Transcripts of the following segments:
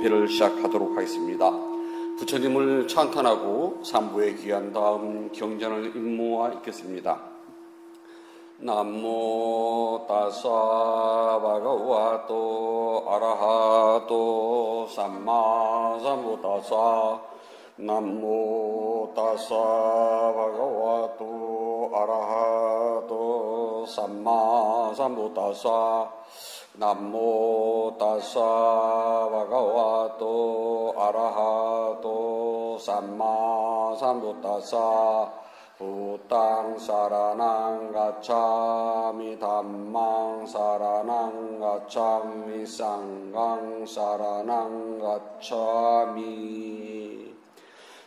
예배를 시작하도록 하겠습니다. 부처님을 찬탄하고 3부에 귀한 다음 경전을 임무와 읽겠습니다. 남모 따사 바가와토 아라하토 삼마 삼부다사 남모 따사 바가와토 아라하토 삼마 삼부다사 남모 따사 바가와토 아라하토 삼마 삼부다사 부땅 사라낭 가차미 담망 사라낭 가차미 쌍강 사라낭 가차미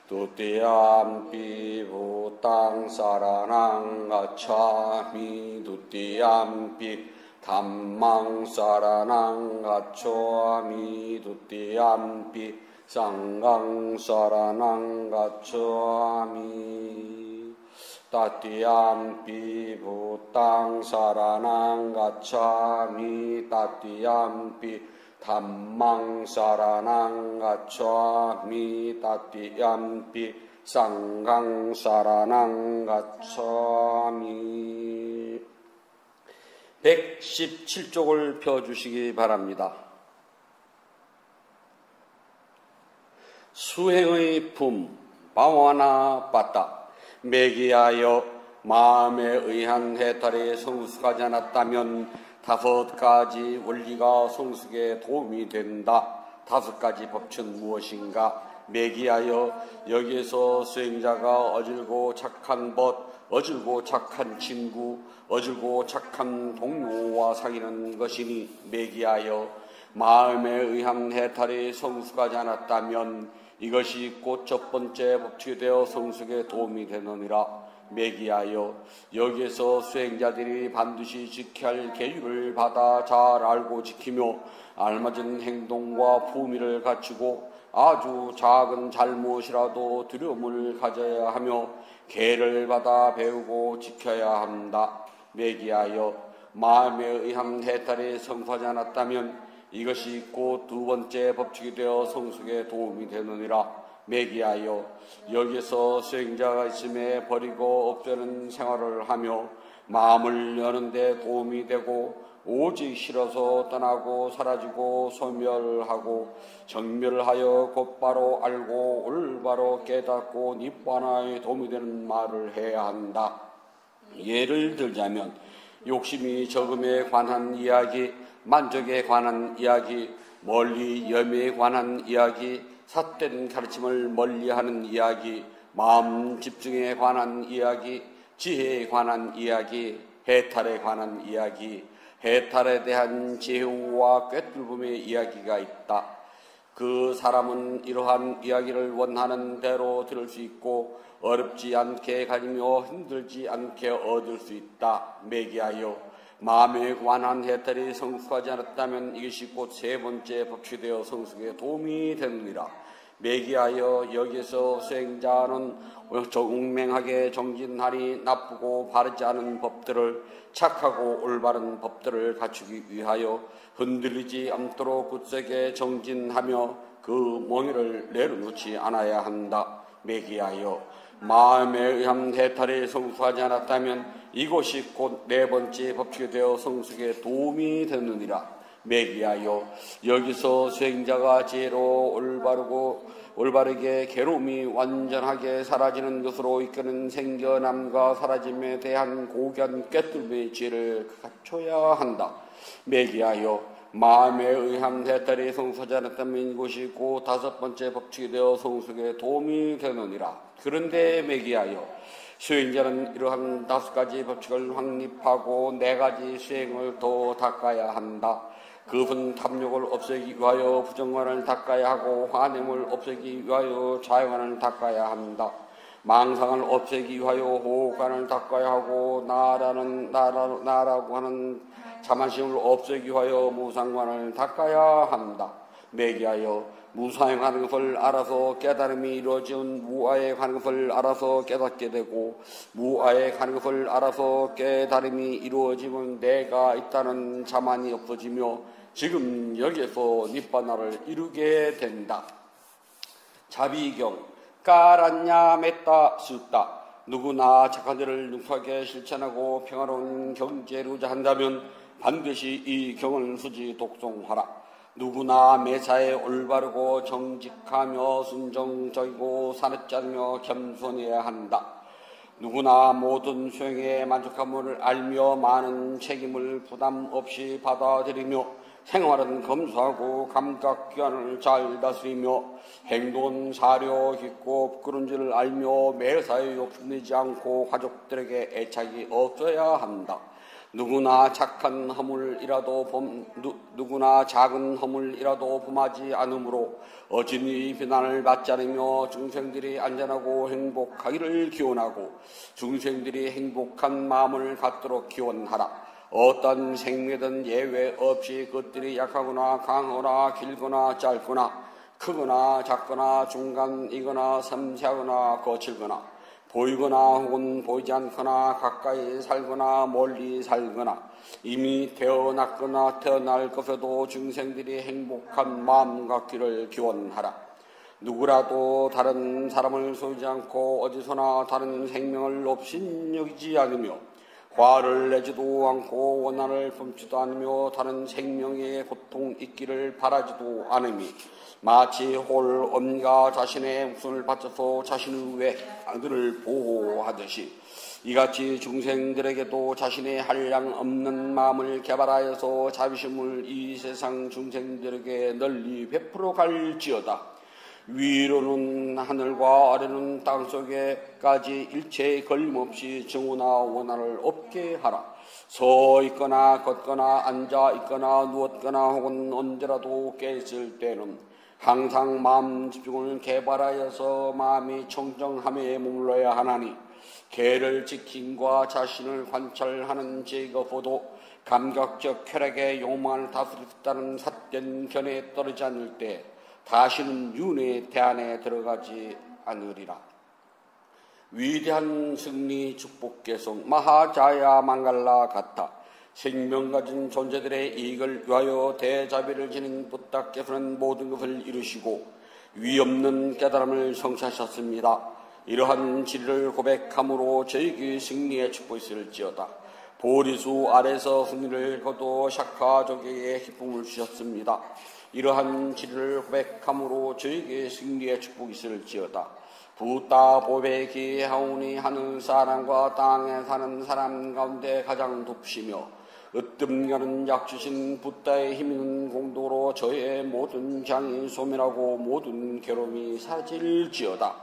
두띠암피 부땅 사라낭 가차미 두띠암피 담망 사라낭 가차미 두띠암피 쌍강 사라낭 가차미 따띠암피 부땅 사라낭 가차미 따띠암피 담망 사라낭 가차미 따띠암피 쌍강 사라낭 가차미 117쪽을 펴주시기 바랍니다. 수행의 품 바와나 빠따 매기하여 마음에 의한 해탈에 성숙하지 않았다면 5가지 원리가 성숙에 도움이 된다. 5가지 법칙은 무엇인가? 매기하여 여기에서 수행자가 어질고 착한 벗, 어질고 착한 친구, 어질고 착한 동료와 사귀는 것이니 매기하여 마음에 의한 해탈에 성숙하지 않았다면 이것이 곧 첫 번째 법칙이 되어 성숙에 도움이 되느니라. 매기하여 여기에서 수행자들이 반드시 지켜야 할 계율을 받아 잘 알고 지키며 알맞은 행동과 품위를 갖추고 아주 작은 잘못이라도 두려움을 가져야 하며 계를 받아 배우고 지켜야 한다. 매기하여 마음에 의한 해탈에 성숙하지 않았다면 이것이 곧 2번째 법칙이 되어 성숙에 도움이 되느니라. 매기하여 여기서 수행자가 있음에 버리고 없애는 생활을 하며 마음을 여는데 도움이 되고 오직 싫어서 떠나고 사라지고 소멸하고 정멸하여 곧바로 알고 올바로 깨닫고 니bbāna에 도움이 되는 말을 해야 한다. 예를 들자면 욕심이 적음에 관한 이야기, 만족에 관한 이야기, 멀리 염에 관한 이야기, 삿된 가르침을 멀리하는 이야기, 마음 집중에 관한 이야기, 지혜에 관한 이야기, 해탈에 관한 이야기, 해탈에 대한 제후와 꿰뚫음의 이야기가 있다. 그 사람은 이러한 이야기를 원하는 대로 들을 수 있고 어렵지 않게 가지며 힘들지 않게 얻을 수 있다. 매기하여 마음에 관한 해탈이 성숙하지 않았다면 이것이 곧 3번째 법칙이 되어 성숙에 도움이 되느니라. 매기하여 여기서 수행자는 용맹하게 정진하니 나쁘고 바르지 않은 법들을 착하고 올바른 법들을 갖추기 위하여 흔들리지 않도록 굳세게 정진하며 그 멍에를 내려놓지 않아야 한다. 매기하여 마음에 의한 해탈에 성숙하지 않았다면 이것이 곧 4번째 법칙이 되어 성숙에 도움이 되느니라. 매기하여 여기서 수행자가 지혜로 올바르게 괴로움이 완전하게 사라지는 것으로 이끄는 생겨남과 사라짐에 대한 고견 꿰뚫음의 지혜를 갖춰야 한다. 매기하여 마음에 의한 해탈이 성숙하지 않았다면 이것이 곧 5번째 법칙이 되어 성숙에 도움이 되느니라. 그런데 매기하여 수행자는 이러한 5가지 법칙을 확립하고 4가지 수행을 더 닦아야 한다. 그것은 탐욕을 없애기 위하여 부정관을 닦아야 하고 화냄을 없애기 위하여 자영관을 닦아야 한다. 망상을 없애기 위하여 호흡관을 닦아야 하고 나라고 하는 자만심을 없애기 위하여 무상관을 닦아야 한다. 매기하여 무사행하는 것을 알아서 깨달음이 이루어진 무아에 가는 것을 알아서 깨닫게 되고 무아에 가는 것을 알아서 깨달음이 이루어지면 내가 있다는 자만이 없어지며 지금 여기에서 니바나를 이루게 된다. 자비경 까란냐 맺다 쓰다. 누구나 착한 일을 능숙하게 실천하고 평화로운 경제를 한다면 반드시 이 경을 수지 독송하라. 누구나 매사에 올바르고 정직하며 순정적이고 사납지 않으며 겸손해야 한다. 누구나 모든 수행에 만족함을 알며 많은 책임을 부담 없이 받아들이며 생활은 검소하고 감각기관을 잘 다스리며 행동은 사려 깊고 부끄러운 줄을 알며 매사에 욕심내지 않고 가족들에게 애착이 없어야 한다. 누구나 작은 허물이라도 범하지 않으므로 어진이 비난을 받지 않으며 중생들이 안전하고 행복하기를 기원하고 중생들이 행복한 마음을 갖도록 기원하라. 어떤 생매든 예외 없이 그것들이 약하거나 강하거나 길거나 짧거나 크거나 작거나 중간이거나 섬세하거나 거칠거나 보이거나 혹은 보이지 않거나 가까이 살거나 멀리 살거나 이미 태어났거나 태어날 것에도 중생들이 행복한 마음 갖기를 기원하라. 누구라도 다른 사람을 속이지 않고 어디서나 다른 생명을 업신여기지 않으며 화를 내지도 않고 원한을 품지도 않으며 다른 생명의 고통 있기를 바라지도 않으며 마치 홀 엄니가 자신의 목숨을 바쳐서 자신의 외 아들을 보호하듯이 이같이 중생들에게도 자신의 한량 없는 마음을 개발하여서 자비심을 이 세상 중생들에게 널리 베풀어 갈지어다. 위로는 하늘과 아래는 땅속에까지 일체의 걸림없이 정오나 원한을 없게 하라. 서 있거나 걷거나 앉아 있거나 누웠거나 혹은 언제라도 깨있을 때는 항상 마음 집중을 개발하여서 마음이 청정함에 머물러야 하나니 개를 지킴과 자신을 관찰하는 제거보도 감각적 쾌락의 욕망을 다스리겠다는 삿된 견해에 떨어지지 않을 때 다시는 윤회의 대안에 들어가지 않으리라. 위대한 승리 축복 계속 마하자야 망갈라 같다. 생명 가진 존재들의 이익을 위하여 대자비를 지닌 부탁께서는 모든 것을 이루시고 위없는 깨달음을 성취하셨습니다. 이러한 진리를 고백함으로 저에게 승리의 축복이 있을지어다. 보리수 아래서 승리를 거둬 샤카족에게 기쁨을 주셨습니다. 이러한 진리를 고백함으로 저에게 승리의 축복이 있을지어다. 부따 보배기 하오니 하는 사람과 땅에 사는 사람 가운데 가장 높으시며 으뜸가는 약주신 부따의 힘있는 공도로 저의 모든 장이 소멸하고 모든 괴로움이 사라질지어다.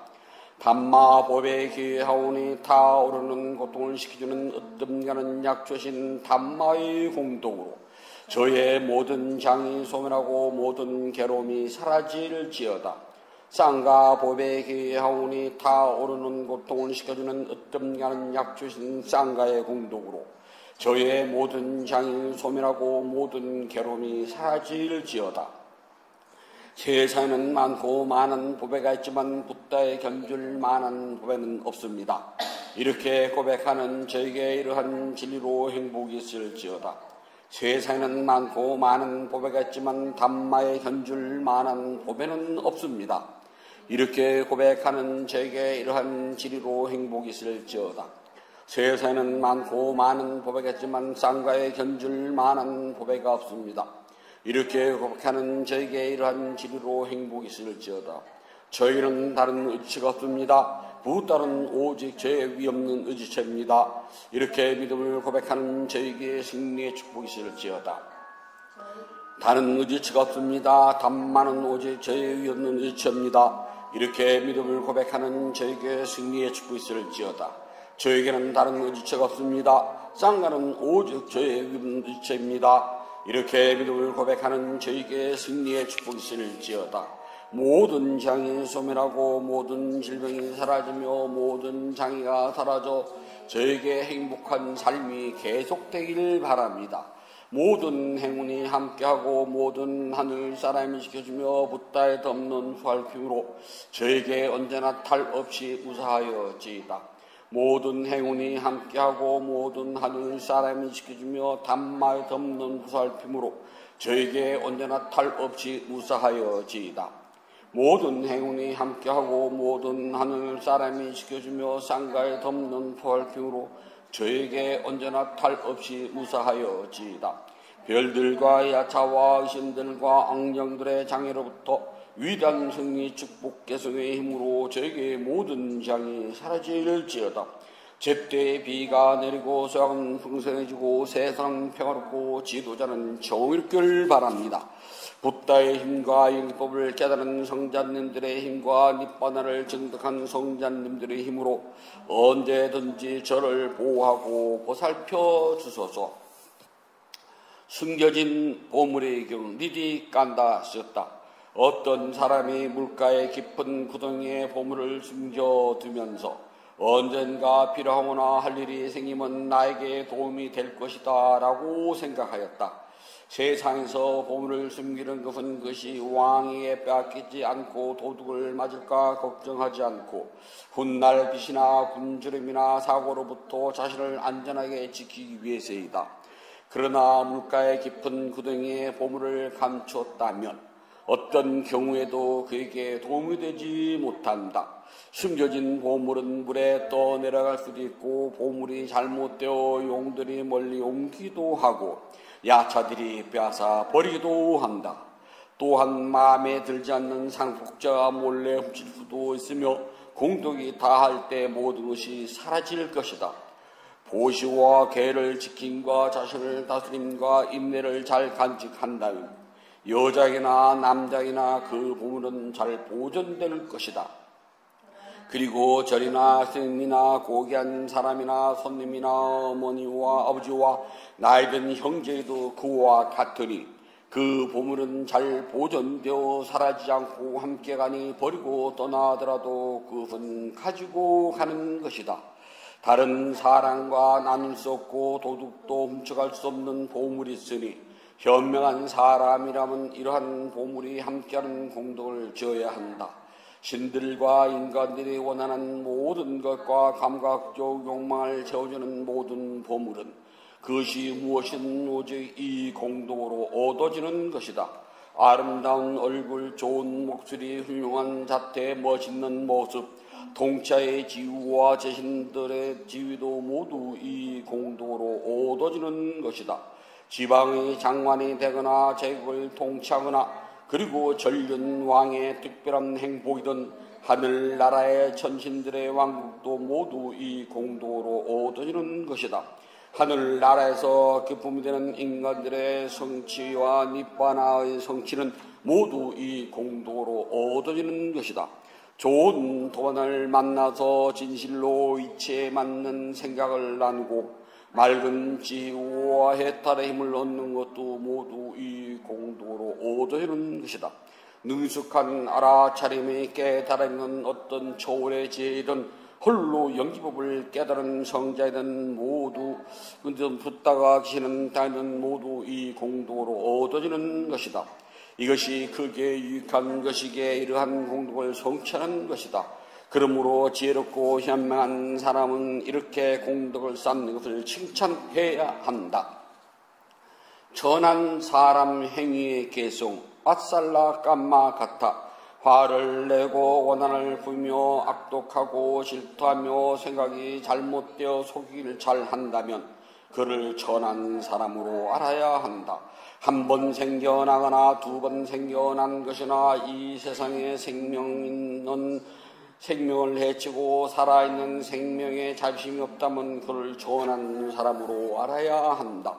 담마 보배기 하오니 타오르는 고통을 식혀주는 으뜸가는 약주신 담마의 공덕으로 저의 모든 장이 소멸하고 모든 괴로움이 사라질지어다. 쌍가 보배기 하오니 타오르는 고통을 식혀주는 으뜸가는 약주신 쌍가의 공덕으로 저의 모든 장이 소멸하고 모든 괴로움이 사라질지어다. 세상에는 많고 많은 보배가 있지만 부다에 견줄 만한 보배는 없습니다. 이렇게 고백하는 저에게 이러한 진리로 행복이 있을지어다. 세상에는 많고 많은 보배가 있지만 담마에 견줄 만한 보배는 없습니다. 이렇게 고백하는 저에게 이러한 진리로 행복이 있을지어다. 세상에는 많고 많은 보배가 있지만 쌍가에 견줄 만한 보배가 없습니다. 이렇게 고백하는 저에게 이러한 진리로 행복이 있을지어다. 저희는 다른 의지가 없습니다. 부따는 오직 저의 위없는 의지체입니다. 이렇게 믿음을 고백하는 저에게 승리의 축복이 있을지어다. 다른 의지체가 없습니다. 담마는 오직 저의 위없는 의지체입니다. 이렇게 믿음을 고백하는 저에게 승리의 축복이 있을지어다. 저에게는 다른 의지체가 없습니다. 쌍가는 오직 저의 위없는 의지체입니다. 이렇게 믿음을 고백하는 저에게 승리의 축복이 있을지어다. 모든 장이 소멸하고 모든 질병이 사라지며 모든 장애가 사라져 저에게 행복한 삶이 계속되길 바랍니다. 모든 행운이 함께하고 모든 하늘 사람이 지켜주며 붓다에 덮는 후할힘으로 저에게 언제나 탈 없이 무사하여지이다. 모든 행운이 함께하고 모든 하늘 사람이 지켜주며 담마에 덮는 후살핌으로 저에게 언제나 탈 없이 무사하여지이다. 모든 행운이 함께하고 모든 하늘 사람이 지켜주며 쌍가에 덮는 포할기으로 저에게 언제나 탈 없이 무사하여지이다. 별들과 야차와 의신들과 악령들의 장애로부터 위대한 승리 축복 개성의 힘으로 저에게 모든 장이 사라질지어다. 제때에 비가 내리고 소양은 풍성해지고 세상 평화롭고 지도자는 정의롭길 바랍니다. 붓다의 힘과 영법을 깨달은 성자님들의 힘과 니바나를 증득한 성자님들의 힘으로 언제든지 저를 보호하고 보살펴 주소서. 숨겨진 보물의 경 리디 깐다 쓰였다. 어떤 사람이 물가의 깊은 구덩이에 보물을 숨겨두면서 언젠가 필요하거나 할 일이 생기면 나에게 도움이 될 것이다 라고 생각하였다. 세상에서 보물을 숨기는 것은 그것이 왕에게 빼앗기지 않고 도둑을 맞을까 걱정하지 않고 훗날 빛이나 굶주림이나 사고로부터 자신을 안전하게 지키기 위해서이다. 그러나 물가의 깊은 구덩이에 보물을 감추었다면 어떤 경우에도 그에게 도움이 되지 못한다. 숨겨진 보물은 물에 떠내려갈 수도 있고 보물이 잘못되어 용들이 멀리 옮기기도 하고 야차들이 빼앗아 버리기도 한다. 또한 마음에 들지 않는 상속자가 몰래 훔칠 수도 있으며 공덕이 다할 때 모든 것이 사라질 것이다. 보시와 계를 지킴과 자신을 다스림과 인내를 잘 간직한다면 여자이나 남자이나 그 보물은 잘 보존될 것이다. 그리고 절이나 스님이나 고귀한 사람이나 손님이나 어머니와 아버지와 나이든 형제도 그와 같으니 그 보물은 잘 보존되어 사라지지 않고 함께 가니 버리고 떠나더라도 그것은 가지고 가는 것이다. 다른 사람과 나눌 수 없고 도둑도 훔쳐갈 수 없는 보물이 있으니 현명한 사람이라면 이러한 보물이 함께하는 공덕을 지어야 한다. 신들과 인간들이 원하는 모든 것과 감각적 욕망을 채워주는 모든 보물은 그것이 무엇이든 오직 이 공덕으로 얻어지는 것이다. 아름다운 얼굴, 좋은 목소리, 훌륭한 자태, 멋있는 모습, 통치의 지위와 제신들의 지위도 모두 이 공덕으로 얻어지는 것이다. 지방의 장관이 되거나 제국을 통치하거나 그리고 전륜 왕의 특별한 행복이든 하늘나라의 천신들의 왕국도 모두 이 공덕으로 얻어지는 것이다. 하늘나라에서 기쁨이 되는 인간들의 성취와 니바나의 성취는 모두 이 공덕으로 얻어지는 것이다. 좋은 도반을 만나서 진실로 이치에 맞는 생각을 나누고 맑은 지혜와 해탈의 힘을 얻는 것도 모두 이 공덕으로 얻어지는 것이다. 능숙한 알아차림이 깨달은 어떤 초월의 지혜이든 홀로 영기법을 깨달은 성자이든 모두 붙다가 계시는 다이든 모두 이 공덕으로 얻어지는 것이다. 이것이 크게 유익한 것이기에 이러한 공덕을 성취하는 것이다. 그러므로 지혜롭고 현명한 사람은 이렇게 공덕을 쌓는 것을 칭찬해야 한다. 천한 사람 행위의 개성 아살라 깜마 같아 화를 내고 원한을 부리며 악독하고 질투하며 생각이 잘못되어 속이기를 잘한다면 그를 천한 사람으로 알아야 한다. 한 번 생겨나거나 두 번 생겨난 것이나 이 세상에 생명 있는 생명을 해치고 살아있는 생명에 자비심이 없다면 그를 천한 사람으로 알아야 한다.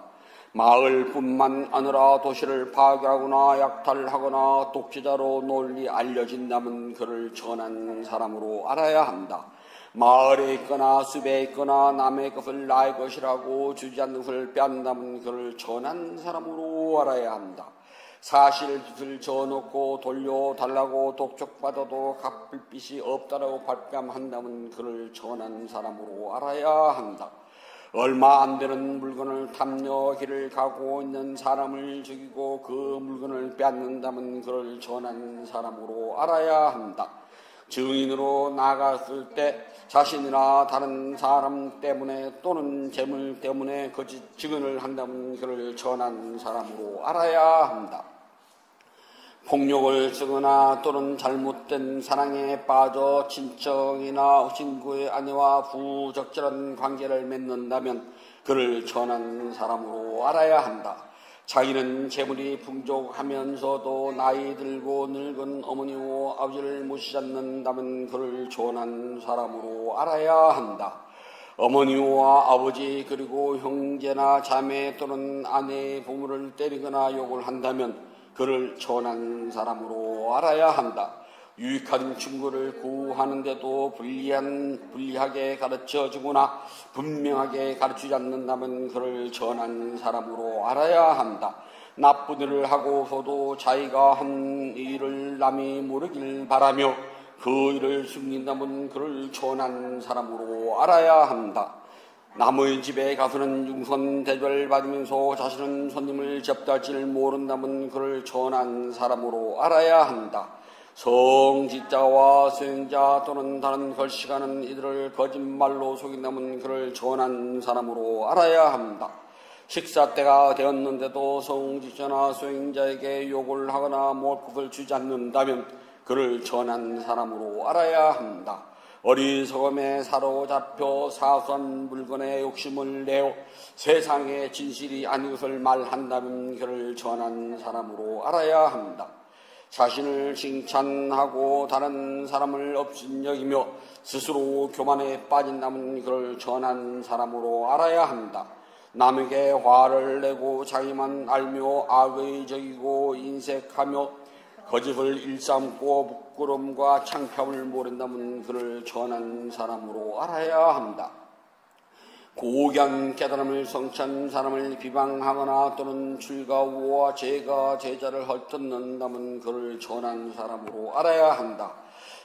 마을뿐만 아니라 도시를 파괴하거나 약탈하거나 독재자로 널리 알려진다면 그를 천한 사람으로 알아야 한다. 마을에 있거나 숲에 있거나 남의 것을 나의 것이라고 주지 않는 것을 빼앗는다면 그를 천한 사람으로 알아야 한다. 사실을 저어놓고 돌려달라고 독촉받아도 갚을 빚이 없다라고 발뺌한다면 그를 천한 사람으로 알아야 한다. 얼마 안 되는 물건을 탐려 길을 가고 있는 사람을 죽이고 그 물건을 빼앗는다면 그를 천한 사람으로 알아야 한다. 증인으로 나갔을 때 자신이나 다른 사람 때문에 또는 재물 때문에 거짓 증언을 한다면 그를 전한 사람으로 알아야 한다. 폭력을 쓰거나 또는 잘못된 사랑에 빠져 친척이나 친구의 아내와 부적절한 관계를 맺는다면 그를 전한 사람으로 알아야 한다. 자기는 재물이 풍족하면서도 나이 들고 늙은 어머니와 아버지를 모시지 않는다면 그를 전한 사람으로 알아야 한다. 어머니와 아버지 그리고 형제나 자매 또는 아내의 부모를 때리거나 욕을 한다면 그를 전한 사람으로 알아야 한다. 유익한 친구를 구하는데도 불리하게 가르쳐주거나 분명하게 가르치지 않는다면 그를 전한 사람으로 알아야 한다. 나쁜 일을 하고서도 자기가 한 일을 남이 모르길 바라며 그 일을 숨긴다면 그를 전한 사람으로 알아야 한다. 남의 집에 가서는 융선 대접을 받으면서 자신은 손님을 접대할지를 모른다면 그를 전한 사람으로 알아야 한다. 성직자와 수행자 또는 다른 걸시가는 이들을 거짓말로 속인다면 그를 전한 사람으로 알아야 한다. 식사 때가 되었는데도 성직자나 수행자에게 욕을 하거나 몰국을 주지 않는다면 그를 전한 사람으로 알아야 한다. 어리석음에 사로잡혀 사소한 물건에 욕심을 내어 세상에 진실이 아닌 것을 말한다면 그를 전한 사람으로 알아야 한다. 자신을 칭찬하고 다른 사람을 업신여기며 스스로 교만에 빠진다면 그를 전한 사람으로 알아야 한다. 남에게 화를 내고 자기만 알며 악의적이고 인색하며 거짓을 일삼고 부끄러움과 창피함을 모른다면 그를 전한 사람으로 알아야 한다. 고귀한 깨달음을 성취한 사람을 비방하거나 또는 즐거워와 제가 제자를 헐뜯는다면 그를 전한 사람으로 알아야 한다.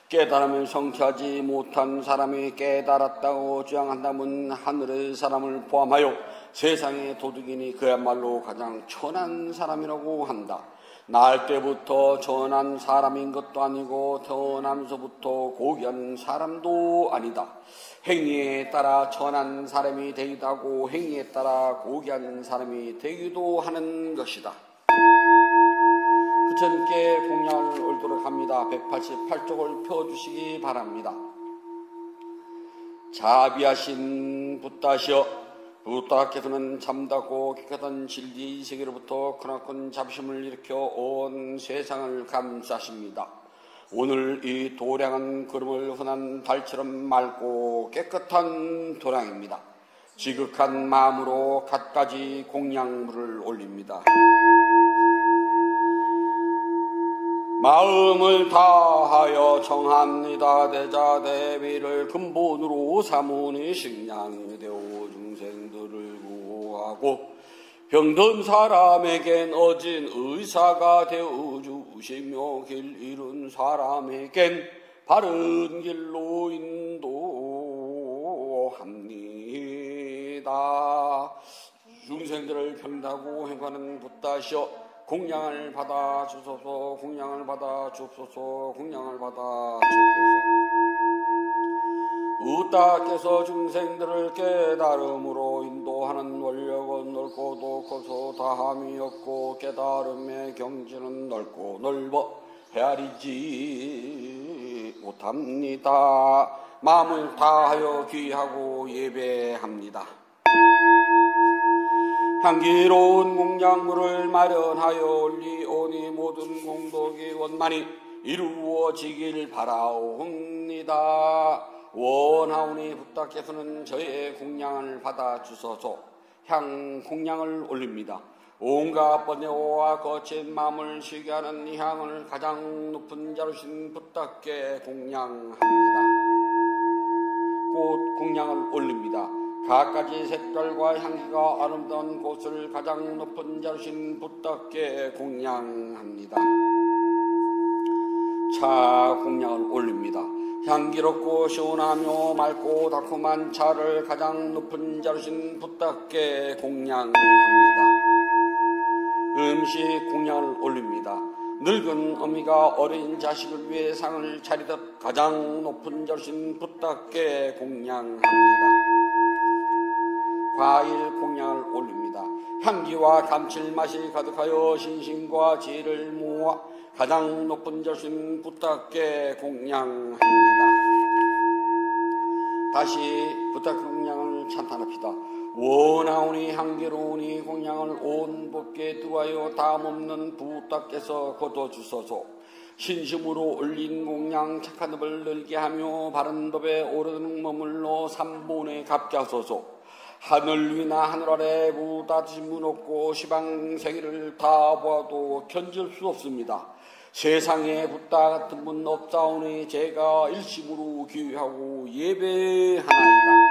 깨달음을 성취하지 못한 사람이 깨달았다고 주장한다면 하늘의 사람을 포함하여 세상의 도둑이니 그야말로 가장 천한 사람이라고 한다. 날 때부터 전한 사람인 것도 아니고 태어나면서부터 고귀한 사람도 아니다. 행위에 따라 전한 사람이 되기도 하고 행위에 따라 고귀한 사람이 되기도 하는 것이다. 부처님께 공양을 올도록 합니다. 188쪽을 펴주시기 바랍니다. 자비하신 붓다시여, 부다께서는 참다고 깨끗한 진리 세계로부터 크나큰 자비심을 일으켜 온 세상을 감싸십니다. 오늘 이 도량한 구름을 흔한 달처럼 맑고 깨끗한 도량입니다. 지극한 마음으로 갖가지 공양물을 올립니다. 마음을 다하여 청합니다. 대자 대비를 근본으로 삼으니 식량이 되어 중생들을 구하고 병든 사람에겐 어진 의사가 되어 주시며 길 잃은 사람에겐 바른 길로 인도합니다. 중생들을 병다고 행하는 붓다시여, 공양을 받아 주소서, 공양을 받아 주소서, 공양을 받아 주소서. 부다께서 중생들을 깨달음으로 인도하는 원력은 넓고도 커서 다함이 없고 깨달음의 경지는 넓고 넓어 헤아리지 못합니다. 마음을 다하여 귀하고 예배합니다. 향기로운 공양물을 마련하여 올리오니 모든 공덕이 원만히 이루어지길 바라옵니다. 원하오니 붓다께서는 저의 공양을 받아 주소서. 향 공양을 올립니다. 온갖 번뇌와 거친 마음을 쉬게 하는 이 향을 가장 높은 자루신 붓다께 공양합니다. 꽃 공양을 올립니다. 갖가지 색깔과 향기가 아름다운 꽃을 가장 높은 자루신 붓다께 공양합니다. 차 공양을 올립니다. 향기롭고 시원하며 맑고 달콤한 차를 가장 높은 자루신 붓다께 공양합니다. 음식 공양을 올립니다. 늙은 어미가 어린 자식을 위해 상을 차리듯 가장 높은 절신 붓답게 공양합니다. 과일 공양을 올립니다. 향기와 감칠맛이 가득하여 신심과 지혜를 모아 가장 높은 절신 붓답게 공양합니다. 다시 붓답게 공양을 찬탄합시다. 원하오니 향기로우니 공양을 온 법께 두하여 담없는 붓답께서 거둬주소서. 신심으로 올린 공양 착한 법을 늘게 하며 바른 법에 오르는 머물러 삼본에 갚게 하소서. 하늘 위나 하늘 아래 보다 드신 없고 시방세계를 다 보아도 견딜 수 없습니다. 세상에 붓다 같은 분 없사오니 제가 일심으로 기회하고 예배하나이다.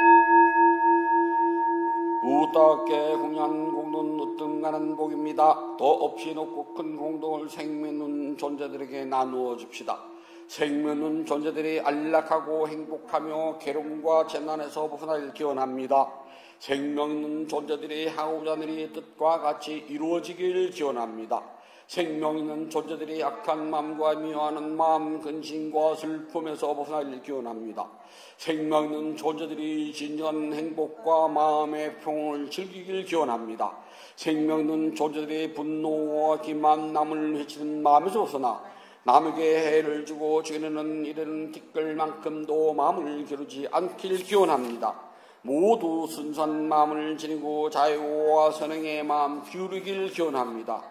붓답게 공양 공동 으뜸가는 복입니다. 더 없이 높고 큰 공동을 생명은 존재들에게 나누어 줍시다. 생명은 존재들이 안락하고 행복하며 괴로움과 재난에서 벗어나길 기원합니다. 생명은 존재들이 하고자 하는 뜻과 같이 이루어지길 기원합니다. 생명 있는 존재들이 악한 마음과 미워하는 마음, 근심과 슬픔에서 벗어나길 기원합니다. 생명 있는 존재들이 진정한 행복과 마음의 평온을 즐기길 기원합니다. 생명 있는 존재들이 분노와 기만, 남을 해치는 마음에서 벗어나 남에게 해를 주고 죽이는 일에는 티끌만큼도 마음을 겨루지 않길 기원합니다. 모두 순수한 마음을 지니고 자유와 선행의 마음 기울이길 기원합니다.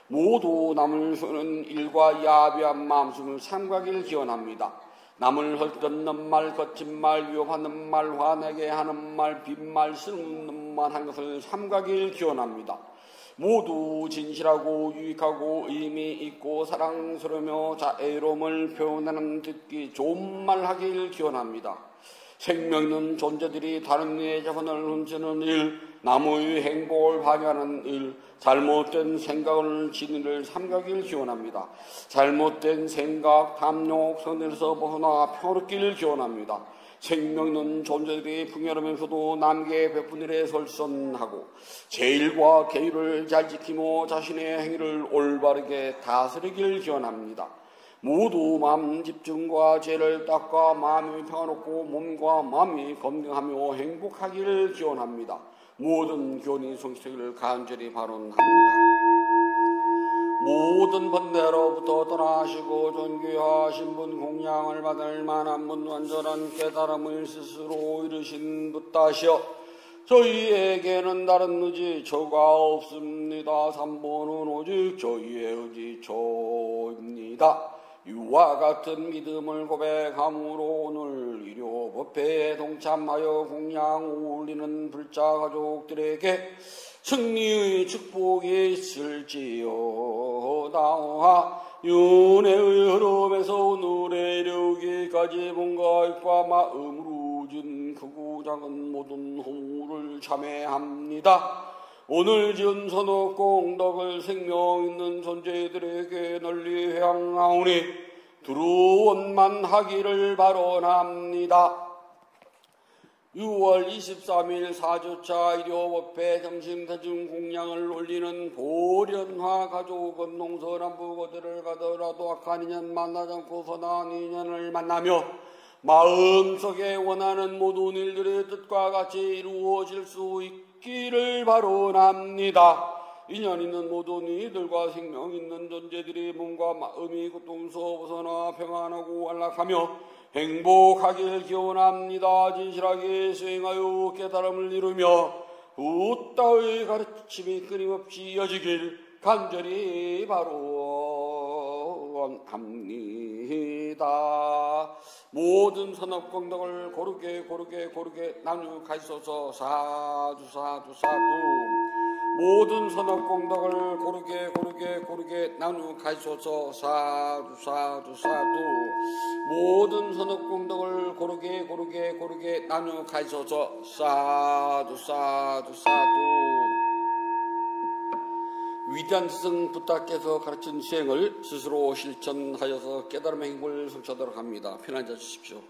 모두 남을 쏘는 일과 야비한 마음숨을 삼가길 기원합니다. 남을 헐뜯는 말, 거친 말, 위협하는 말, 화내게 하는 말, 빈말, 쓸모없는 말 한 것을 삼가길 기원합니다. 모두 진실하고 유익하고 의미 있고 사랑스러우며 자애로움을 표현하는 듣기 좋은 말 하길 기원합니다. 생명 있는 존재들이 다른 이의 자본을 훔치는 일, 남의 행복을 방해하는 일, 잘못된 생각을 지닌 일을 삼가길 기원합니다. 잘못된 생각, 탐욕, 선에서 벗어나 평화롭기를 기원합니다. 생명 있는 존재들이 풍요하면서도 남에게 베푼 일에 설선하고 제일과 계율을 잘 지키며 자신의 행위를 올바르게 다스리길 기원합니다. 모두 마음 집중과 죄를 닦아 마음이 평화롭고 몸과 마음이 건강하며 행복하기를 기원합니다. 모든 교훈이 성취되기를 간절히 바론합니다. 모든 번뇌로부터 떠나시고 존귀하신 분, 공양을 받을 만한 분, 완전한 깨달음을 스스로 이루신 붓다시여 저희에게는 다른 의지처가 없습니다. 삼본은 오직 저희의 의지처입니다. 이와 같은 믿음을 고백함으로 오늘 일요 법회에 동참하여 공양 올리는 불자 가족들에게 승리의 축복이 있을지어다. 윤회의 흐름에서 오늘에 이르기까지 몸과 입과 마음으로 진 크고 작은 모든 허물을 참회합니다. 오늘 지은 선업 공덕을 생명 있는 존재들에게 널리 회항하오니 두루원만 하기를 바라옵니다. 6월 23일 4주차 일요법회 점심대중 공양을 올리는 보련화 가족은 농서남부 거들을 가더라도 악한 인연 만나지 않고 선한 인연을 만나며 마음속에 원하는 모든 일들의 뜻과 같이 이루어질 수 있기를 바라옵니다. 인연 있는 모든 이들과 생명 있는 존재들이 몸과 마음이 고통서 벗어나 평안하고 안락하며 행복하길 기원합니다. 진실하게 수행하여 깨달음을 이루며 붓다의 가르침이 끊임없이 이어지길 간절히 바라옵니다. 모든 선업공덕을 고르게 나누어 가시소서. 사두 사두 사두. 모든 선업공덕을 고르게 나누어 가시소서. 사두 사두 사두. 모든 선업공덕을 고르게 나누어 가시소서. 사두 사두 사두. 위대한 스승 붓다께서 가르친 수행을 스스로 실천하여서 깨달음의 행복을 성취하도록 합니다. 편안히 자주십시오.